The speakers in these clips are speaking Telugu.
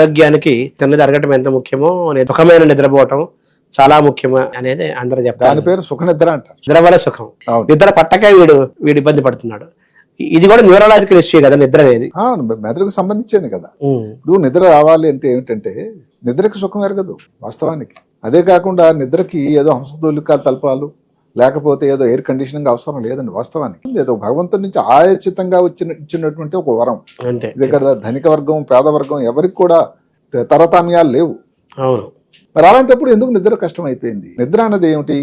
ఆరోగ్యానికి తిన్నది అరగటం ఎంత ముఖ్యమో సుఖమైన నిద్రపోవటం చాలా ముఖ్యమా అనేది అందరూ చెప్తారు. దాని పేరు సుఖ నిద్ర అంటారు. నిద్ర వల్ల సుఖం. అవును. నిద్ర పట్టకే వీడు ఇబ్బంది పడుతున్నాడు. ఇది కూడా న్యూరలాజికల్ ఇష్యూ కదా నిద్ర అనేది. మెదడుకు సంబంధించింది కదా. ఇప్పుడు నిద్ర రావాలి అంటే ఏమిటంటే నిద్రకి సుఖం ఎరగదు వాస్తవానికి. అదే కాకుండా నిద్రకి ఏదో హంసతూలికాలు తలపాలు లేకపోతే ఏదో ఎయిర్ కండిషనింగ్ అవసరం లేదండి వాస్తవానికి. ఏదో భగవంతుడి నుంచి ఆయాచితంగా ఇచ్చినటువంటి ఒక వరం. అంతే. ఇది ఇక్కడ ధనిక వర్గం పేద వర్గం ఎవరికి కూడా తరతమ్యాలు లేవు. అవును. మరి అలాంటప్పుడు ఎందుకు నిద్ర కష్టం అయిపోయింది? నిద్ర అన్నది ఏమిటి?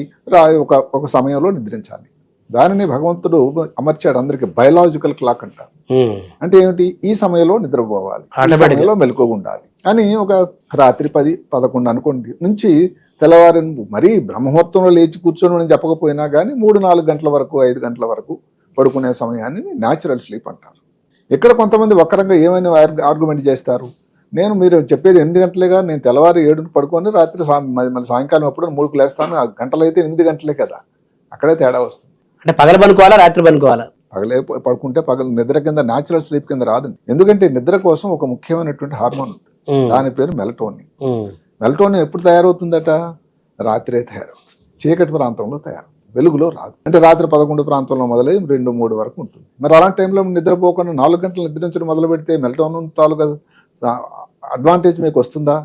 ఒక సమయంలో నిద్రించాలి. దానిని భగవంతుడు అమర్చాడు అందరికి. బయలాజికల్ క్లాక్ అంటారు. అంటే ఏమిటి? ఈ సమయంలో నిద్రపోవాలి, ఈ సమయంలో మెలకువగా ఉండాలి అని. ఒక రాత్రి 10-11 అనుకోండి నుంచి తెల్లవారి మరీ బ్రహ్మముహూర్తంలో లేచి కూర్చొని అని చెప్పకపోయినా కానీ 3-4 గంటల వరకు 5 గంటల వరకు పడుకునే సమయాన్ని న్యాచురల్ స్లీప్ అంటారు. ఇక్కడ కొంతమంది వక్రంగా ఏమైనా ఆర్గ్యుమెంట్ చేస్తారు. మీరు చెప్పేది 8 గంటలేగా, నేను తెల్లవారి 7 పడుకొని రాత్రి మళ్ళీ సాయంకాలం ఎప్పుడు 3కు లేస్తాను. ఆ గంటలు అయితే 8 గంటలే కదా. అక్కడే తేడా వస్తుంది. అంటే పగలు పనుకోవాలా రాత్రి పనుకోవాలా? పగలే పడుకుంటే నిద్ర కింద న్యాచురల్ స్లీప్ కింద రాదు. ఎందుకంటే నిద్ర కోసం ఒక ముఖ్యమైనటువంటి హార్మోన్ ఉంటుంది. దాని పేరు మెలటోనిన్. మెలటోనిన్ ఎప్పుడు తయారవుతుందట? రాత్రే తయారవుతుంది. చీకటి ప్రాంతంలో తయారు, వెలుగులో రాదు. అంటే రాత్రి 11 ప్రాంతంలో మొదలై 2-3 వరకు ఉంటుంది. మరి అలాంటి టైంలో నిద్రపోకుండా 4 గంటలు నిద్రించడం మొదలు పెడితే మెలటోనిన్ తాలూకా అడ్వాంటేజ్ మీకు వస్తుందా?